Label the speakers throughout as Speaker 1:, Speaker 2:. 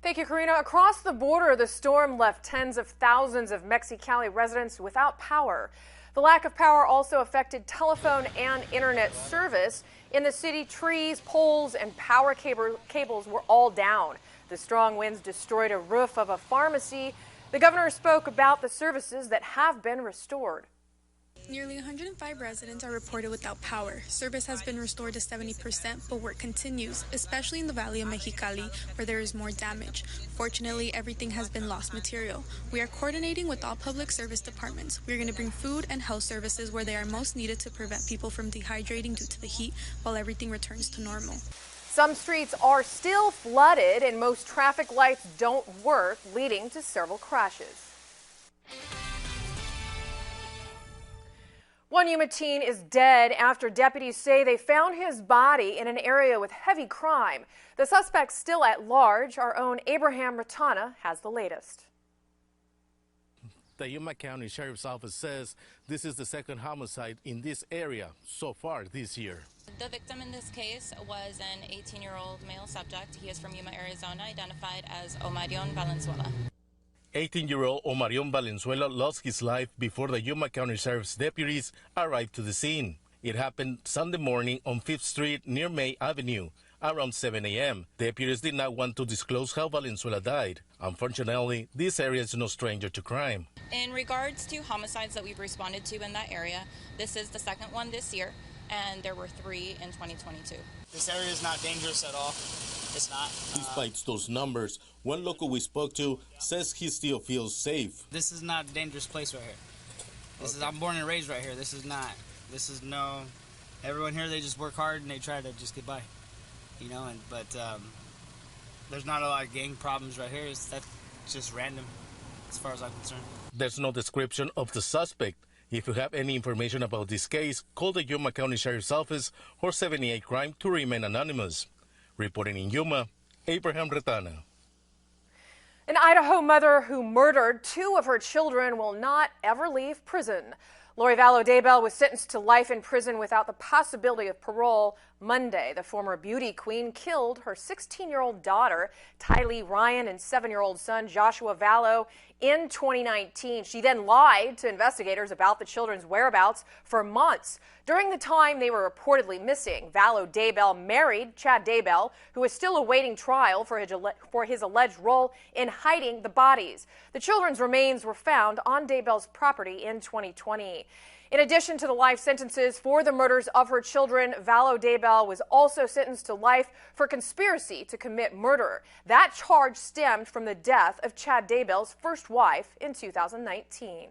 Speaker 1: Thank you, Karina. Across the border, the storm left tens of thousands of Mexicali residents without power. The lack of power also affected telephone and internet service. In the city, trees, poles, and power cables were all down. The strong winds destroyed a roof of a pharmacy. The governor spoke about the services that have been restored.
Speaker 2: Nearly 105 residents are reported without power. Service has been restored to 70%, but work continues, especially in the Valley of Mexicali, where there is more damage. Fortunately, everything has been lost material. We are coordinating with all public service departments. We are going to bring food and health services where they are most needed to prevent people from dehydrating due to the heat while everything returns to normal.
Speaker 1: Some streets are still flooded and most traffic lights don't work, leading to several crashes. One Yuma teen is dead after deputies say they found his body in an area with heavy crime. The suspect still at large. Our own Abraham Ratana has the latest.
Speaker 3: The Yuma County Sheriff's Office says this is the second homicide in this area so far this year.
Speaker 4: The victim in this case was an 18-year-old male subject. He is from Yuma, Arizona, identified as Omarion Valenzuela.
Speaker 3: 18-year-old Omarion Valenzuela lost his life before the Yuma County Sheriff's deputies arrived to the scene. It happened Sunday morning on 5th Street near May Avenue around 7 a.m. Deputies did not want to disclose how Valenzuela died. Unfortunately, this area is no stranger to crime.
Speaker 4: In regards to homicides that we've responded to in that area, this is the second one this year, and there were 3 in 2022.
Speaker 5: This area is not dangerous at all. It's not.
Speaker 3: Despite those numbers, one local we spoke to says he still feels safe.
Speaker 5: This is not a dangerous place right here. I'm born and raised right here. Everyone here, they just work hard and they try to just get by, but there's not a lot of gang problems right here. That's just random as far as I'm concerned.
Speaker 3: There's no description of the suspect. If you have any information about this case, call the Yuma County Sheriff's Office or 78 Crime to remain anonymous. Reporting in Yuma, Abraham Retana.
Speaker 1: An Idaho mother who murdered 2 of her children will not ever leave prison. Lori Vallow Daybell was sentenced to life in prison without the possibility of parole Monday. The former beauty queen killed her 16-year-old daughter, Tylee Ryan, and 7-year-old son, Joshua Vallow, in 2019. She then lied to investigators about the children's whereabouts for months. During the time they were reportedly missing, Vallow Daybell married Chad Daybell, who is still awaiting trial for his alleged role in hiding the bodies. The children's remains were found on Daybell's property in 2020. In addition to the life sentences for the murders of her children, Vallow Daybell was also sentenced to life for conspiracy to commit murder. That charge stemmed from the death of Chad Daybell's first wife in 2019.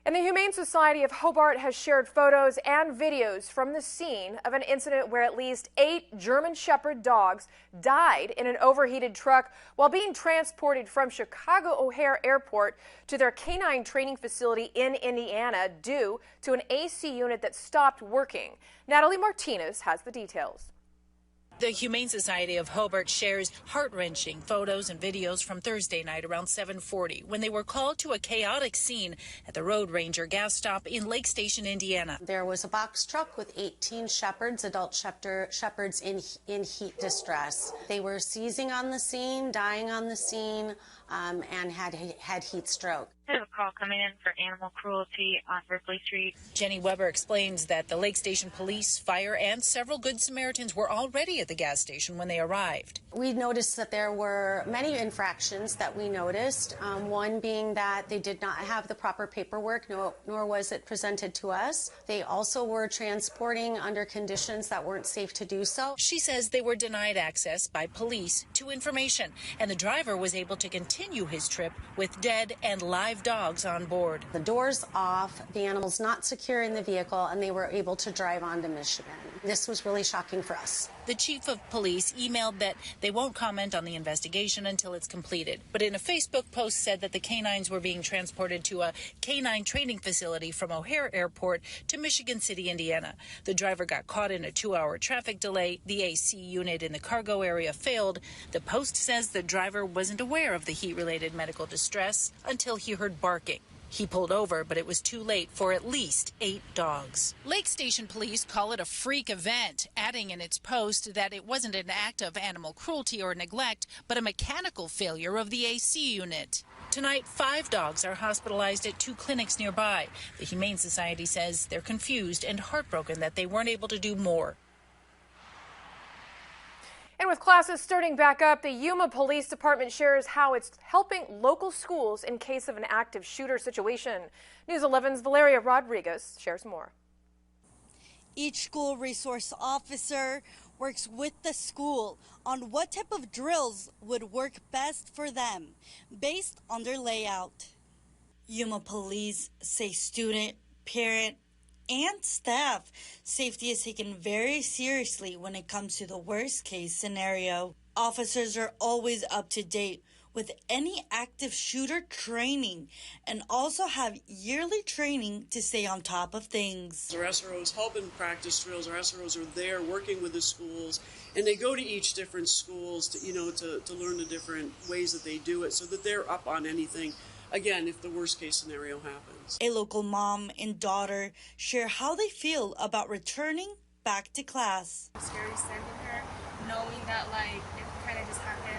Speaker 1: And the Humane Society of Hobart has shared photos and videos from the scene of an incident where at least 8 German Shepherd dogs died in an overheated truck while being transported from Chicago O'Hare Airport to their canine training facility in Indiana due to an AC unit that stopped working. Natalie Martinez has the details.
Speaker 6: The Humane Society of Hobart shares heart-wrenching photos and videos from Thursday night around 7:40 when they were called to a chaotic scene at the Road Ranger gas stop in Lake Station, Indiana.
Speaker 7: There was a box truck with 18 shepherds, adult shepherds in heat distress. They were seizing on the scene, dying on the scene, and had heat stroke.
Speaker 8: I have a call coming in for animal cruelty on Berkeley Street.
Speaker 6: Jenny Weber explains that the Lake Station police, fire, and several Good Samaritans were already at the gas station when they arrived.
Speaker 7: We noticed that there were many infractions that we noticed, one being that they did not have the proper paperwork, nor was it presented to us. They also were transporting under conditions that weren't safe to do so.
Speaker 6: She says they were denied access by police to information, and the driver was able to continue his trip with dead and live dogs on board.
Speaker 7: The doors off, the animals not secure in the vehicle, and they were able to drive on to Michigan. This was really shocking for us.
Speaker 6: The chief of police emailed that they won't comment on the investigation until it's completed, but in a Facebook post said that the canines were being transported to a canine training facility from O'Hare Airport to Michigan City, Indiana. The driver got caught in a 2-hour traffic delay. The AC unit in the cargo area failed. The post says the driver wasn't aware of the heat-related medical distress until he heard barking. He pulled over, but it was too late for at least 8 dogs. Lake Station police call it a freak event, adding in its post that it wasn't an act of animal cruelty or neglect, but a mechanical failure of the AC unit. Tonight, 5 dogs are hospitalized at 2 clinics nearby. The Humane Society says they're confused and heartbroken that they weren't able to do more.
Speaker 1: And with classes starting back up, the Yuma Police Department shares how it's helping local schools in case of an active shooter situation. News 11's Valeria Rodriguez shares more.
Speaker 9: Each school resource officer works with the school on what type of drills would work best for them based on their layout. Yuma Police say student, parent, and staff safety is taken very seriously when it comes to the worst case scenario. Officers are always up to date with any active shooter training and also have yearly training to stay on top of things.
Speaker 10: Our SROs help in practice drills. Our SROs are there working with the schools, and they go to each different schools to learn the different ways that they do it so that they're up on anything. Again, if the worst case scenario happens.
Speaker 9: A local mom and daughter share how they feel about returning back to class.
Speaker 11: It's scary sending her, knowing that it kind of just happened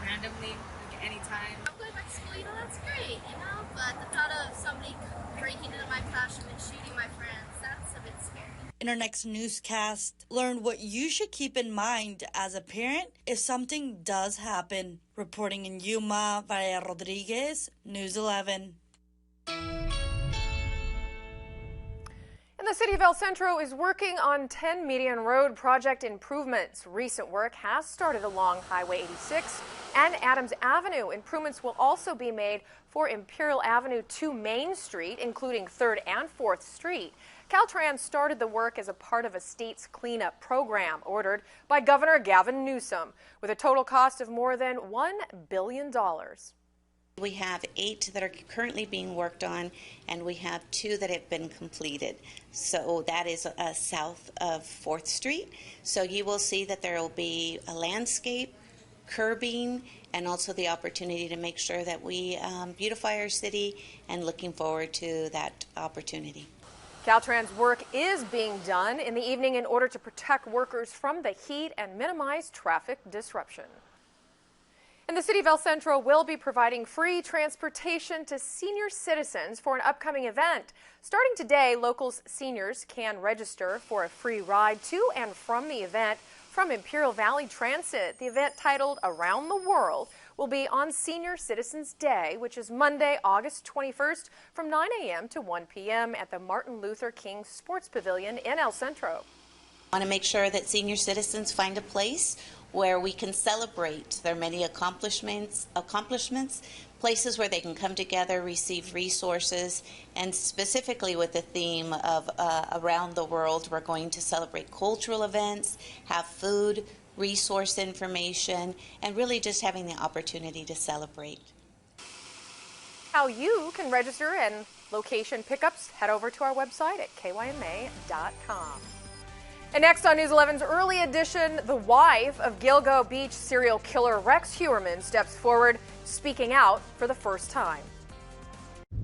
Speaker 11: randomly, at any time.
Speaker 12: I'm going back to school, that's great, but the thought of somebody breaking into my classroom and shooting my friends, that's a bit scary.
Speaker 9: In our next newscast, learn what you should keep in mind as a parent if something does happen. Reporting in Yuma, Valeria Rodriguez, News 11.
Speaker 1: And the city of El Centro is working on 10 median road project improvements. Recent work has started along Highway 86 and Adams Avenue. Improvements will also be made for Imperial Avenue to Main Street, including 3rd and 4th Street. Caltrans started the work as a part of a state's cleanup program ordered by Governor Gavin Newsom, with a total cost of more than $1 billion.
Speaker 13: We have 8 that are currently being worked on, and we have 2 that have been completed. So that is south of 4th Street. So you will see that there will be a landscape, curbing, and also the opportunity to make sure that we beautify our city, and looking forward to that opportunity.
Speaker 1: Caltrans work is being done in the evening in order to protect workers from the heat and minimize traffic disruption. And the city of El Centro will be providing free transportation to senior citizens for an upcoming event. Starting today, local seniors can register for a free ride to and from the event from Imperial Valley Transit. The event, titled Around the World, will be on Senior Citizens Day, which is Monday, August 21st from 9 a.m. to 1 p.m. at the Martin Luther King Sports Pavilion in El Centro.
Speaker 13: I want to make sure that senior citizens find a place where we can celebrate their many accomplishments, places where they can come together, receive resources, and specifically with the theme of Around the World, we're going to celebrate cultural events, have food, resource information, and really just having the opportunity to celebrate.
Speaker 1: How you can register and location pickups, head over to our website at kyma.com. And next on News 11's Early Edition, the wife of Gilgo Beach serial killer Rex Heuermann steps forward, speaking out for the first time.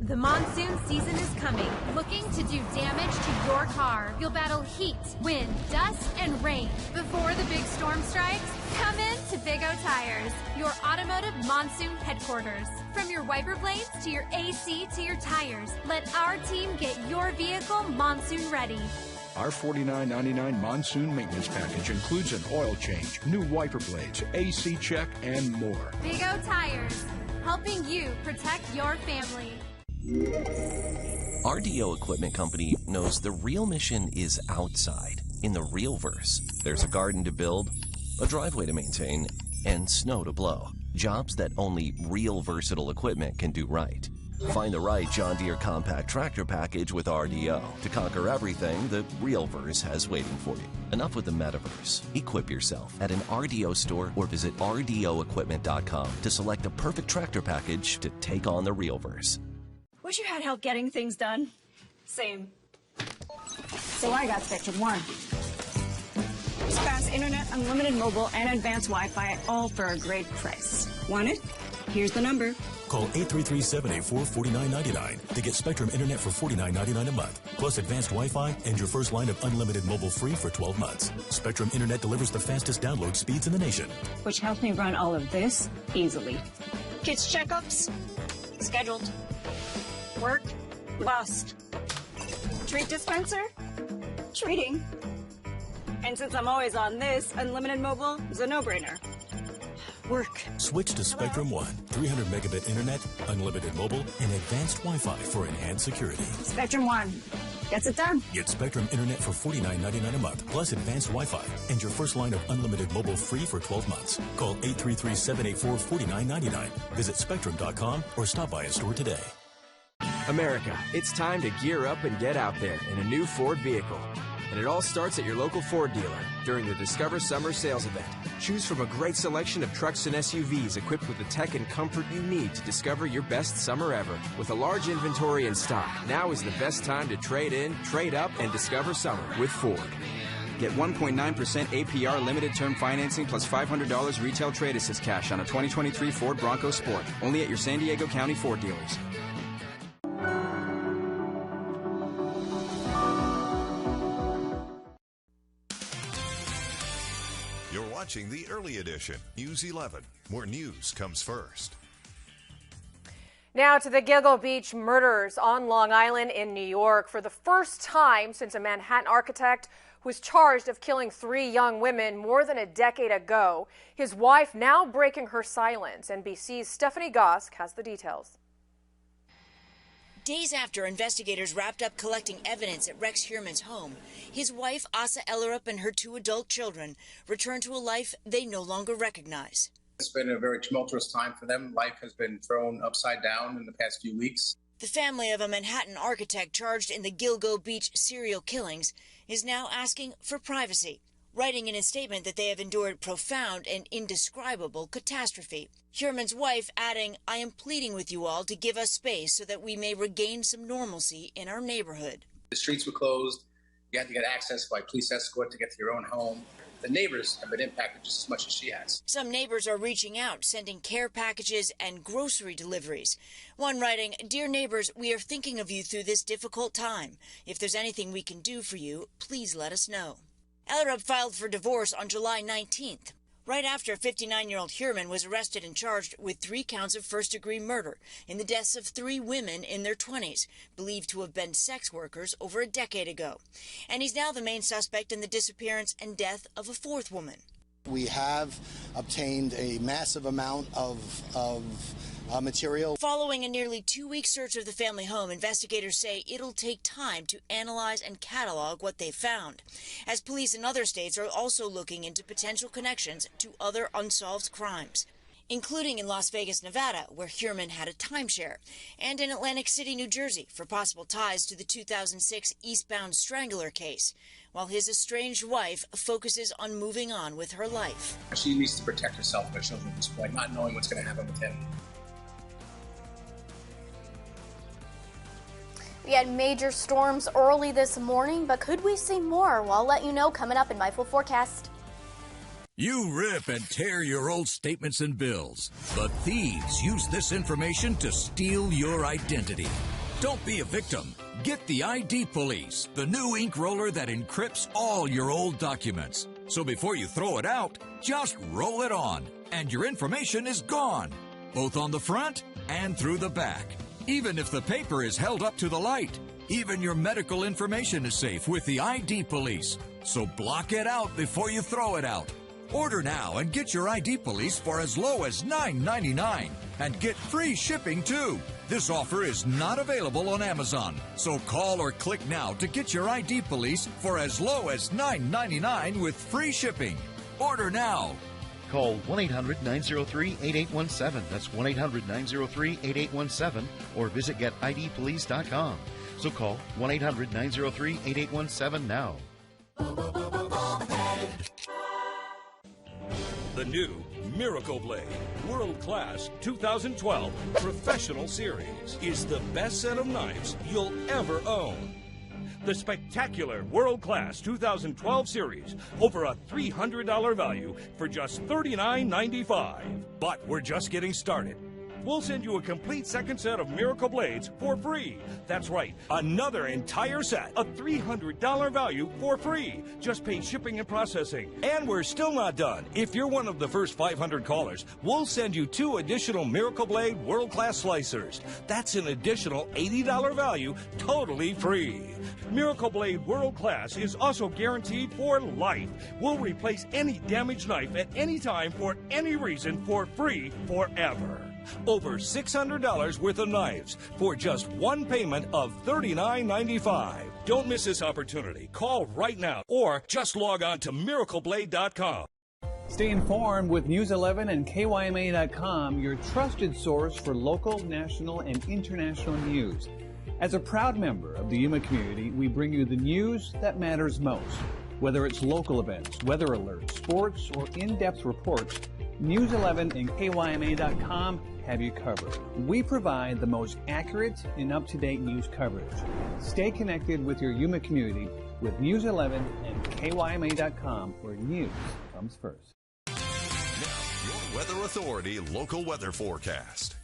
Speaker 14: The monsoon season is coming. Looking to do damage to your car? You'll battle heat, wind, dust, and rain. Before the big storm strikes, come in to Big O Tires, your automotive monsoon headquarters. From your wiper blades to your AC to your tires, let our team get your vehicle monsoon ready.
Speaker 15: Our $49.99 monsoon maintenance package includes an oil change, new wiper blades, AC check, and more.
Speaker 14: Big O Tires, helping you protect your family.
Speaker 16: RDO Equipment Company knows the real mission is outside, in the real verse. There's a garden to build, a driveway to maintain, and snow to blow. Jobs that only real versatile equipment can do right. Find the right John Deere compact tractor package with RDO to conquer everything the real verse has waiting for you. Enough with the metaverse. Equip yourself at an RDO store or visit RDOequipment.com to select the perfect tractor package to take on the real verse.
Speaker 17: Wish you had help getting things done. Same. So I got Spectrum One. It's fast internet, unlimited mobile, and advanced Wi-Fi, all for a great price. Want it? Here's the number.
Speaker 18: Call 833-784-4999 to get Spectrum Internet for $49.99 a month, plus advanced Wi-Fi and your first line of unlimited mobile free for 12 months. Spectrum Internet delivers the fastest download speeds in the nation.
Speaker 17: Which helps me run all of this easily. Kids checkups? Scheduled. Work? Bust. Treat dispenser? Treating. And since I'm always on this, unlimited mobile is a no-brainer. Work.
Speaker 18: Switch to Spectrum One. 300 megabit internet, unlimited mobile, and advanced Wi-Fi for enhanced security.
Speaker 17: Spectrum One. Gets it done.
Speaker 18: Get Spectrum Internet for $49.99 a month, plus advanced Wi-Fi, and your first line of unlimited mobile free for 12 months. Call 833-784-4999. Visit Spectrum.com or stop by a store today.
Speaker 19: America, it's time to gear up and get out there in a new Ford vehicle. And it all starts at your local Ford dealer during the Discover Summer Sales Event. Choose from a great selection of trucks and SUVs equipped with the tech and comfort you need to discover your best summer ever. With a large inventory in stock, now is the best time to trade in, trade up, and discover summer with Ford. Get 1.9% APR limited term financing plus $500 retail trade assist cash on a 2023 Ford Bronco Sport. Only at your San Diego County Ford dealers.
Speaker 20: Watching the early edition, News 11, where news comes first.
Speaker 1: Now to the Gilgo Beach murders on Long Island in New York. For the first time since a Manhattan architect was charged of killing 3 young women more than a decade ago, his wife now breaking her silence. NBC's Stephanie Gosk has the details.
Speaker 21: Days after investigators wrapped up collecting evidence at Rex Heuermann's home, his wife, Asa Ellerup, and her 2 adult children returned to a life they no longer recognize.
Speaker 22: It's been a very tumultuous time for them. Life has been thrown upside down in the past few weeks.
Speaker 21: The family of a Manhattan architect charged in the Gilgo Beach serial killings is now asking for privacy, writing in a statement that they have endured profound and indescribable catastrophe. Heuermann's wife adding, "I am pleading with you all to give us space so that we may regain some normalcy in our neighborhood."
Speaker 22: The streets were closed. You had to get access by police escort to get to your own home. The neighbors have been impacted just as much as she has.
Speaker 21: Some neighbors are reaching out, sending care packages and grocery deliveries. One writing, "Dear neighbors, we are thinking of you through this difficult time. If there's anything we can do for you, please let us know." Ellerup filed for divorce on July 19th. Right after 59-year-old Heuermann was arrested and charged with 3 counts of first-degree murder in the deaths of 3 women in their 20s, believed to have been sex workers over a decade ago. And he's now the main suspect in the disappearance and death of a 4th woman.
Speaker 23: We have obtained a massive amount of material.
Speaker 21: Following a nearly 2-week search of the family home, investigators say it'll take time to analyze and catalog what they found, as police in other states are also looking into potential connections to other unsolved crimes, including in Las Vegas, Nevada, where Heuermann had a timeshare, and in Atlantic City, New Jersey, for possible ties to the 2006 Eastbound Strangler case, while his estranged wife focuses on moving on with her life.
Speaker 22: She needs to protect herself and her children at this point, not knowing what's going to happen with him.
Speaker 12: We had major storms early this morning, but could we see more? Well, I'll let you know coming up in my full forecast.
Speaker 24: You rip and tear your old statements and bills, but thieves use this information to steal your identity. Don't be a victim. Get the ID Police, the new ink roller that encrypts all your old documents. So before you throw it out, just roll it on, and your information is gone, both on the front and through the back. Even if the paper is held up to the light, even your medical information is safe with the ID Police. So block it out before you throw it out. Order now and get your ID Police for as low as $9.99 and get free shipping too. This offer is not available on Amazon, so call or click now to get your ID Police for as low as $9.99 with free shipping. Order now.
Speaker 25: Call 1-800-903-8817. That's 1-800-903-8817 or visit getidpolice.com. So call 1-800-903-8817 now.
Speaker 26: The new Miracle Blade World Class 2012 Professional Series is the best set of knives you'll ever own. The spectacular World Class 2012 series, over a $300 value for just $39.95. But we're just getting started. we'll send you a complete second set of Miracle Blades for free. That's right, another entire set, a $300 value for free. Just pay shipping and processing. And we're still not done. If you're one of the first 500 callers, we'll send you 2 additional Miracle Blade world-class slicers. That's an additional $80 value, totally free. Miracle Blade World Class is also guaranteed for life. We'll replace any damaged knife at any time for any reason for free forever. Over $600 worth of knives for just one payment of $39.95. Don't miss this opportunity. Call right now or just log on to miracleblade.com.
Speaker 2: Stay informed with News 11 and KYMA.com, your trusted source for local, national, and international news. As a proud member of the Yuma community, we bring you the news that matters most. Whether it's local events, weather alerts, sports, or in-depth reports, News 11 and KYMA.com have you covered. We provide the most accurate and up-to-date news coverage. Stay connected with your Yuma community with News 11 and KYMA.com, where news comes first.
Speaker 20: Now, your Weather Authority local weather forecast.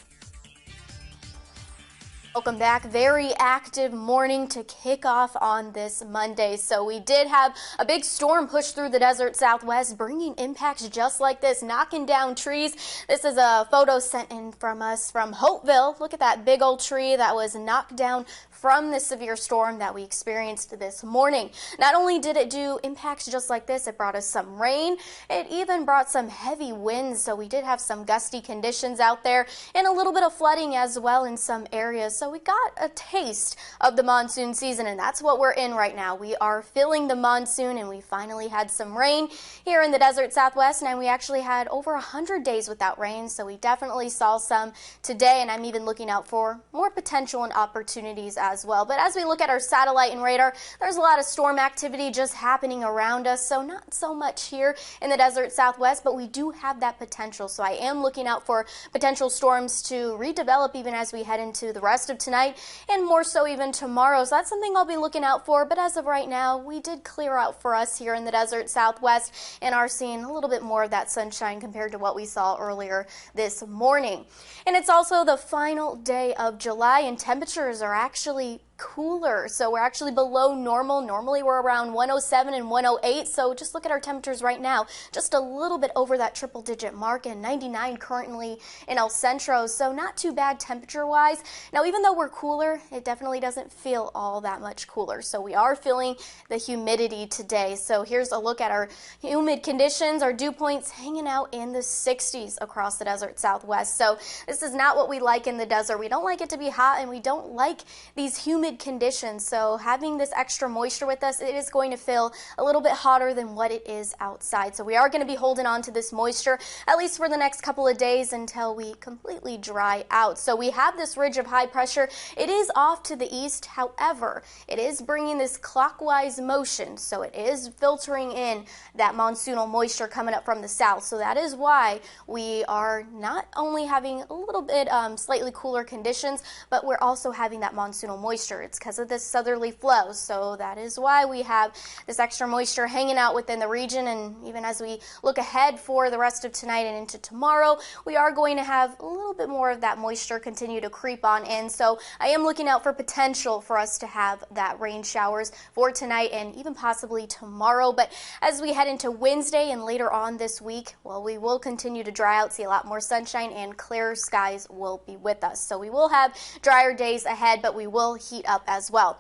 Speaker 12: Welcome back. Very active morning to kick off on this Monday. So we did have a big storm push through the desert Southwest, bringing impacts just like this, knocking down trees. This is a photo sent in from us from Hopeville. Look at that big old tree that was knocked down from the severe storm that we experienced this morning. Not only did it do impacts just like this, it brought us some rain. It even brought some heavy winds, so we did have some gusty conditions out there and a little bit of flooding as well in some areas. So we got a taste of the monsoon season, and that's what we're in right now. We are feeling the monsoon, and we finally had some rain here in the desert Southwest, and we actually had over 100 days without rain, so we definitely saw some today, and I'm even looking out for more potential and opportunities as well. But as we look at our satellite and radar, there's a lot of storm activity just happening around us, so not so much here in the desert Southwest, but we do have that potential. So I am looking out for potential storms to redevelop even as we head into the rest of tonight and more so even tomorrow. So that's something I'll be looking out for. But as of right now, we did clear out for us here in the desert Southwest and are seeing a little bit more of that sunshine compared to what we saw earlier this morning. And it's also the final day of July, and temperatures are actually cooler. So we're actually below normal. Normally we're around 107 and 108. So just look at our temperatures right now, just a little bit over that triple digit mark, and 99 currently in El Centro. So not too bad temperature wise. Now, even though we're cooler, it definitely doesn't feel all that much cooler. So we are feeling the humidity today. So here's a look at our humid conditions. Our dew points hanging out in the 60s across the desert Southwest. So this is not what we like in the desert. We don't like it to be hot, and we don't like these humid conditions. So having this extra moisture with us, it is going to feel a little bit hotter than what it is outside. So we are going to be holding on to this moisture at least for the next couple of days until we completely dry out. So we have this ridge of high pressure. It is off to the east. However, it is bringing this clockwise motion. So it is filtering in that monsoonal moisture coming up from the south. So that is why we are not only having a little bit slightly cooler conditions, but we're also having that monsoonal moisture. It's because of this southerly flow. So that is why we have this extra moisture hanging out within the region. And even as we look ahead for the rest of tonight and into tomorrow, we are going to have a little bit more of that moisture continue to creep on in. So I am looking out for potential for us to have that rain showers for tonight and even possibly tomorrow. But as we head into Wednesday and later on this week, well, we will continue to dry out, see a lot more sunshine, and clear skies will be with us. So we will have drier days ahead, but we will heat up as well.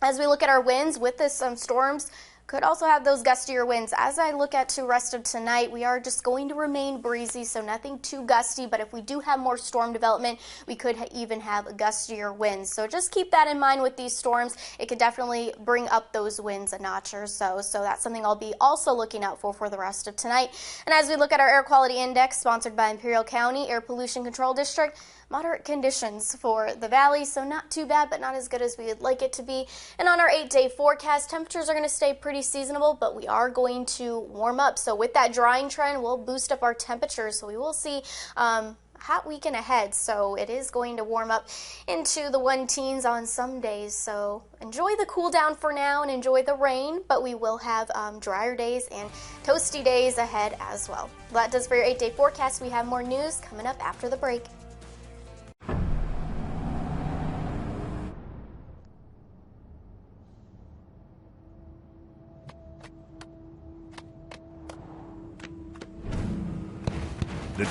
Speaker 12: As we look at our winds with this storms, could also have those gustier winds. As I look at the rest of tonight, we are just going to remain breezy, so nothing too gusty, but if we do have more storm development, we could even have gustier winds. So just keep that in mind with these storms. It could definitely bring up those winds a notch or so. So that's something I'll be also looking out for the rest of tonight. And as we look at our air quality index sponsored by Imperial County Air Pollution Control District, moderate conditions for the valley, so not too bad, but not as good as we would like it to be. And on our 8-day forecast, temperatures are going to stay pretty seasonable, but we are going to warm up. So with that drying trend, we'll boost up our temperatures. So we will see hot weekend ahead. So it is going to warm up into the 1-teens on some days. So enjoy the cool down for now and enjoy the rain, but we will have drier days and toasty days ahead as well. That does for your 8-day forecast. We have more news coming up after the break.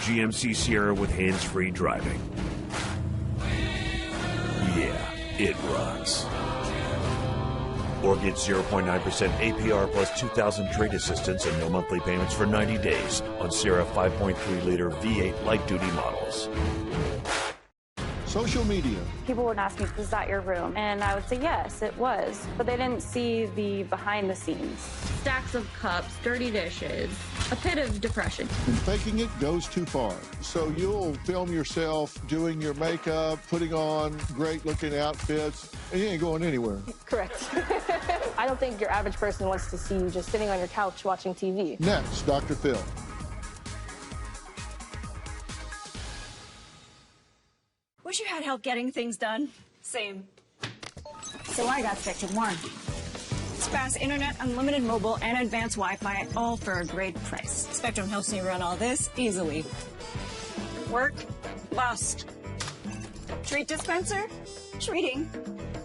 Speaker 26: GMC Sierra with hands-free driving. Yeah, it rocks. Or get 0.9% APR plus 2,000 trade assistance and no monthly payments for 90 days on Sierra 5.3-liter V8 light-duty models.
Speaker 3: Social media.
Speaker 4: People would ask me, is that your room? And I would say, yes, it was. But they didn't see the behind the scenes. Stacks of cups, dirty dishes, a pit of depression.
Speaker 3: And faking it goes too far. So you'll film yourself doing your makeup, putting on great looking outfits, and you ain't going anywhere.
Speaker 5: Correct. I don't think your average person wants to see you just sitting on your couch watching TV.
Speaker 3: Next, Dr. Phil.
Speaker 17: Wish you had help getting things done. Same. So I got Spectrum One. It's fast internet, unlimited mobile, and advanced Wi-Fi, all for a great price. Spectrum helps me run all this easily. Work, bust. Treat dispenser, treating.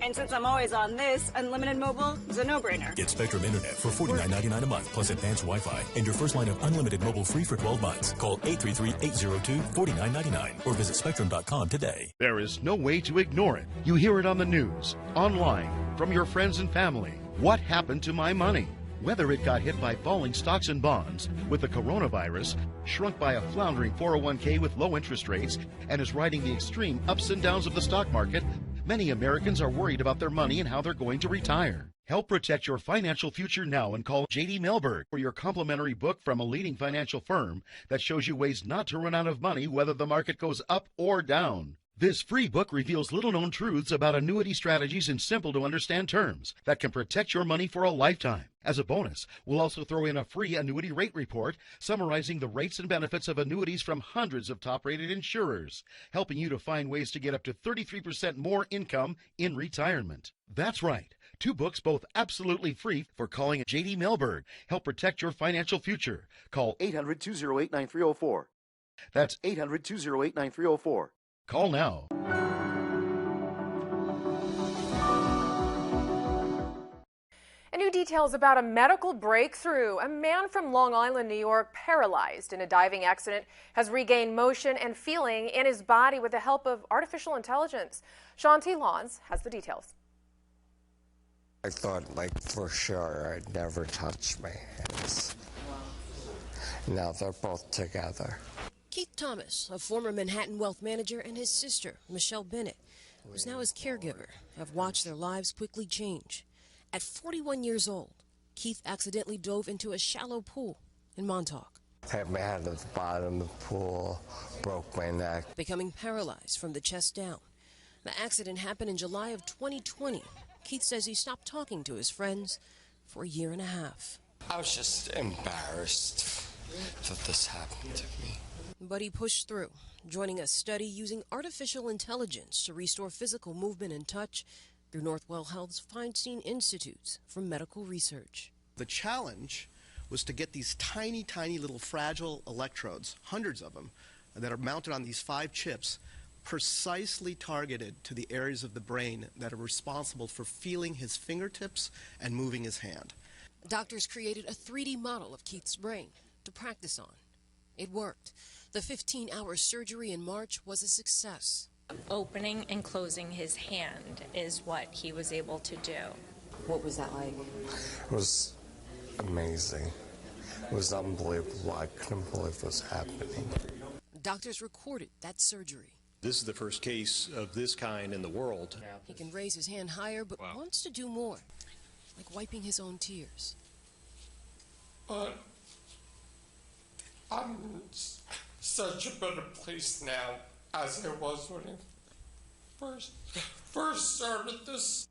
Speaker 17: And since I'm always on this, unlimited mobile is a no-brainer.
Speaker 18: Get Spectrum Internet for $49.99 a month plus advanced Wi-Fi and your first line of unlimited mobile free for 12 months. Call 833-802-4999 or visit spectrum.com today.
Speaker 25: There is no way to ignore it. You hear it on the news, online, from your friends and family. What happened to my money? Whether it got hit by falling stocks and bonds, with the coronavirus, shrunk by a floundering 401k with low interest rates, and is riding the extreme ups and downs of the stock market, many Americans are worried about their money and how they're going to retire. Help protect your financial future now and call J.D. Mellberg for your complimentary book from a leading financial firm that shows you ways not to run out of money whether the market goes up or down. This free book reveals little-known truths about annuity strategies in simple-to-understand terms that can protect your money for a lifetime. As a bonus, we'll also throw in a free annuity rate report summarizing the rates and benefits of annuities from hundreds of top-rated insurers, helping you to find ways to get up to 33% more income in retirement. That's right. 2 books, both absolutely free, for calling J.D. Mellberg. Help protect your financial future. Call 800-208-9304. That's 800-208-9304. Call now.
Speaker 1: And new details about a medical breakthrough. A man from Long Island, New York, paralyzed in a diving accident, has regained motion and feeling in his body with the help of artificial intelligence. Sean T. Lawns has the details.
Speaker 6: I thought, for sure I'd never touch my hands. Now they're both together.
Speaker 7: Keith Thomas, a former Manhattan wealth manager, and his sister, Michelle Bennett, who's now his caregiver, have watched their lives quickly change. At 41 years old, Keith accidentally dove into a shallow pool in Montauk.
Speaker 6: Hit my head at the bottom of the pool, broke my neck.
Speaker 7: Becoming paralyzed from the chest down. The accident happened in July of 2020. Keith says he stopped talking to his friends for a year and a half.
Speaker 6: I was just embarrassed that this happened to me.
Speaker 7: But he pushed through, joining a study using artificial intelligence to restore physical movement and touch through Northwell Health's Feinstein Institute for Medical Research.
Speaker 8: The challenge was to get these tiny, tiny little fragile electrodes, hundreds of them, that are mounted on these 5 chips, precisely targeted to the areas of the brain that are responsible for feeling his fingertips and moving his hand.
Speaker 7: Doctors created a 3D model of Keith's brain to practice on. It worked. The 15-hour surgery in March was a success.
Speaker 27: Opening and closing his hand is what he was able to do.
Speaker 7: What was that like?
Speaker 6: It was amazing. It was unbelievable. I couldn't believe what was happening.
Speaker 7: Doctors recorded that surgery.
Speaker 28: This is the first case of this kind in the world.
Speaker 7: He can raise his hand higher, but wants to do more, like wiping his own tears.
Speaker 29: But I'm in such a better place now as I was when I first started this.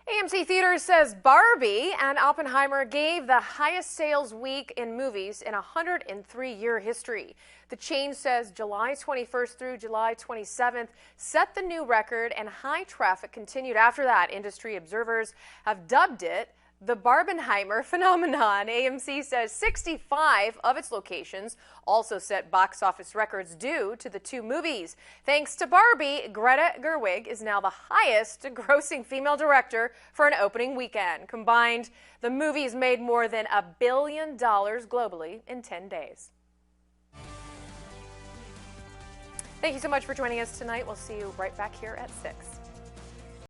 Speaker 1: AMC Theaters says Barbie and Oppenheimer gave the highest sales week in movies in 103-year history. The chain says July 21st through July 27th set the new record, and high traffic continued after that. Industry observers have dubbed it the Barbenheimer phenomenon. AMC says 65 of its locations also set box office records due to the 2 movies. Thanks to Barbie, Greta Gerwig is now the highest grossing female director for an opening weekend. Combined, the movies made more than $1 billion globally in 10 days. Thank you so much for joining us tonight. We'll see you right back here at 6.